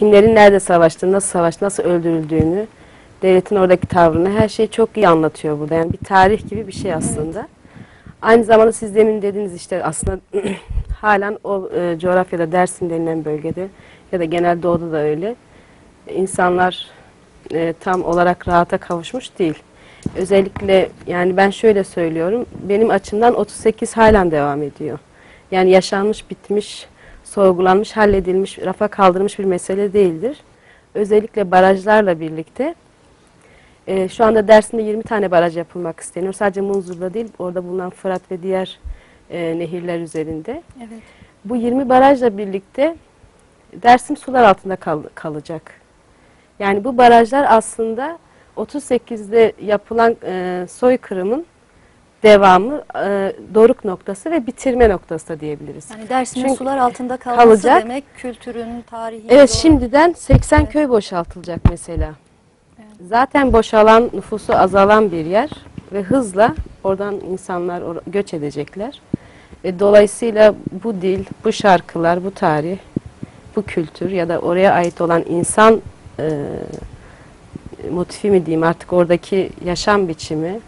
kimlerin nerede savaştığını, nasıl savaştığını, nasıl öldürüldüğünü, devletin oradaki tavrını, her şeyi çok iyi anlatıyor burada. Yani bir tarih gibi bir şey aslında. Aynı zamanda siz demin dediniz işte aslında halen o coğrafyada, Dersim denilen bölgede ya da genel doğuda da öyle. İnsanlar tam olarak rahata kavuşmuş değil. Özellikle yani ben şöyle söylüyorum, benim açımdan 38 halen devam ediyor. Yani yaşanmış, bitmiş, sorgulanmış, halledilmiş, rafa kaldırılmış bir mesele değildir. Özellikle barajlarla birlikte şu anda Dersim'de 20 tane baraj yapılmak isteniyor. Sadece Munzur'da değil, orada bulunan Fırat ve diğer nehirler üzerinde. Evet. Bu 20 barajla birlikte Dersim sular altında kalacak. Yani bu barajlar aslında 38'de yapılan soykırımın devamı, doruk noktası ve bitirme noktası da diyebiliriz. Yani Dersim'in Çünkü sular altında kalması kalacak. demek kültürün, tarihi... Evet, şimdiden 80 köy boşaltılacak mesela. Evet. Zaten boşalan, nüfusu azalan bir yer ve hızla oradan insanlar göç edecekler. Dolayısıyla bu dil, bu şarkılar, bu tarih, bu kültür ya da oraya ait olan insan motifi mi diyeyim artık, oradaki yaşam biçimi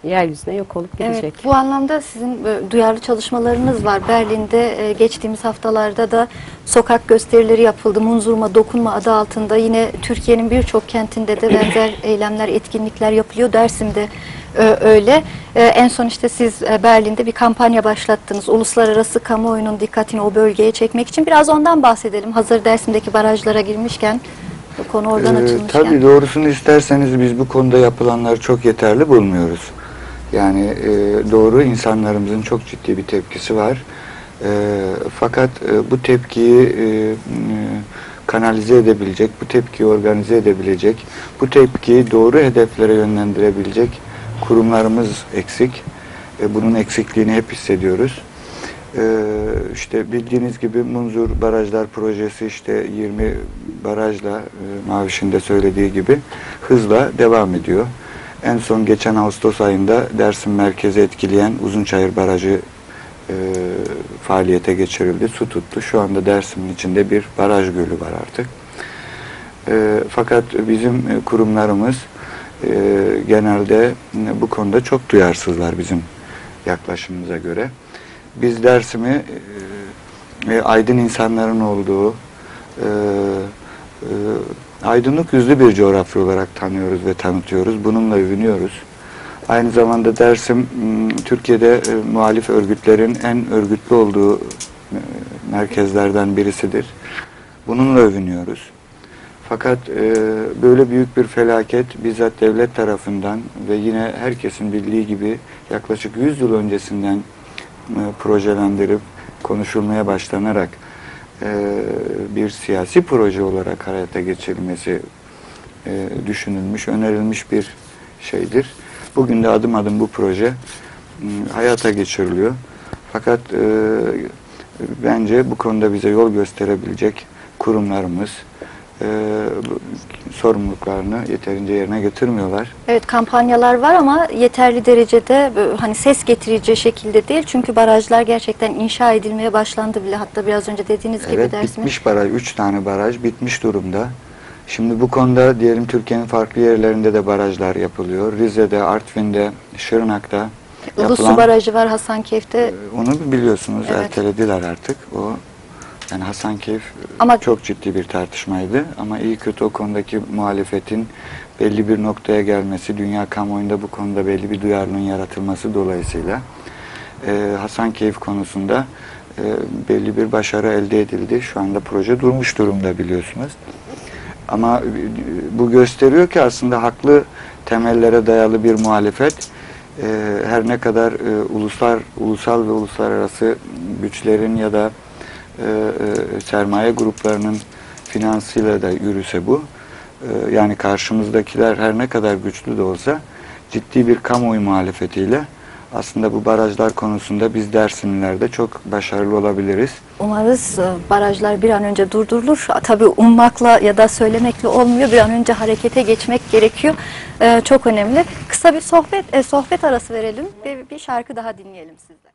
yeryüzüne yok olup gidecek. Evet, bu anlamda sizin duyarlı çalışmalarınız var. Berlin'de geçtiğimiz haftalarda da sokak gösterileri yapıldı. Munzurma Dokunma adı altında yine Türkiye'nin birçok kentinde de benzer eylemler, etkinlikler yapılıyor. Dersim'de öyle. En son işte siz Berlin'de bir kampanya başlattınız. Uluslararası kamuoyunun dikkatini o bölgeye çekmek için. Biraz ondan bahsedelim. Hazır Dersim'deki barajlara girmişken, bu konu oradan açılmışken. Tabii doğrusunu isterseniz biz bu konuda yapılanları çok yeterli bulmuyoruz. Yani doğru, insanlarımızın çok ciddi bir tepkisi var. Fakat bu tepkiyi kanalize edebilecek, bu tepkiyi organize edebilecek, bu tepkiyi doğru hedeflere yönlendirebilecek kurumlarımız eksik. Bunun eksikliğini hep hissediyoruz. İşte bildiğiniz gibi Munzur Barajlar Projesi işte 20 barajla Maviş'in de söylediği gibi hızla devam ediyor. En son geçen Ağustos ayında Dersim merkezi etkileyen Uzunçayır Barajı faaliyete geçirildi. Su tuttu. Şu anda Dersim'in içinde bir baraj gölü var artık. Fakat bizim kurumlarımız genelde bu konuda çok duyarsızlar bizim yaklaşımımıza göre. Biz Dersim'i aydın insanların olduğu, aydınlık yüzlü bir coğrafya olarak tanıyoruz ve tanıtıyoruz. Bununla övünüyoruz. Aynı zamanda Dersim, Türkiye'de muhalif örgütlerin en örgütlü olduğu merkezlerden birisidir. Bununla övünüyoruz. Fakat böyle büyük bir felaket bizzat devlet tarafından ve yine herkesin bildiği gibi yaklaşık 100 yıl öncesinden projelendirip konuşulmaya başlanarak bir siyasi proje olarak hayata geçirilmesi düşünülmüş, önerilmiş bir şeydir. Bugün de adım adım bu proje hayata geçiriliyor. Fakat bence bu konuda bize yol gösterebilecek kurumlarımız sorumluluklarını yeterince yerine getirmiyorlar. Evet, kampanyalar var ama yeterli derecede hani ses getirici şekilde değil. Çünkü barajlar gerçekten inşa edilmeye başlandı bile. Hatta biraz önce dediğiniz gibi Evet, Dersim'in... bitmiş baraj, 3 tane baraj bitmiş durumda. Şimdi bu konuda diyelim Türkiye'nin farklı yerlerinde de barajlar yapılıyor. Rize'de, Artvin'de, Şırnak'ta Ilısu Barajı var Hasankeyf'te. Onu biliyorsunuz, evet, ertelediler artık. O yani Hasankeyf ama çok ciddi bir tartışmaydı. Ama iyi kötü o konudaki muhalefetin belli bir noktaya gelmesi, dünya kamuoyunda bu konuda belli bir duyarlılığın yaratılması dolayısıyla Hasankeyf konusunda belli bir başarı elde edildi. Şu anda proje durmuş durumda biliyorsunuz. Ama bu gösteriyor ki aslında haklı temellere dayalı bir muhalefet her ne kadar ulusal ve uluslararası güçlerin ya da sermaye gruplarının finansıyla da yürüse bu, yani karşımızdakiler her ne kadar güçlü de olsa ciddi bir kamuoyu muhalefetiyle aslında bu barajlar konusunda biz Dersimlilerde çok başarılı olabiliriz. Umarız barajlar bir an önce durdurulur. Tabii ummakla ya da söylemekle olmuyor. Bir an önce harekete geçmek gerekiyor. Çok önemli. Kısa bir sohbet arası verelim ve bir şarkı daha dinleyelim sizden.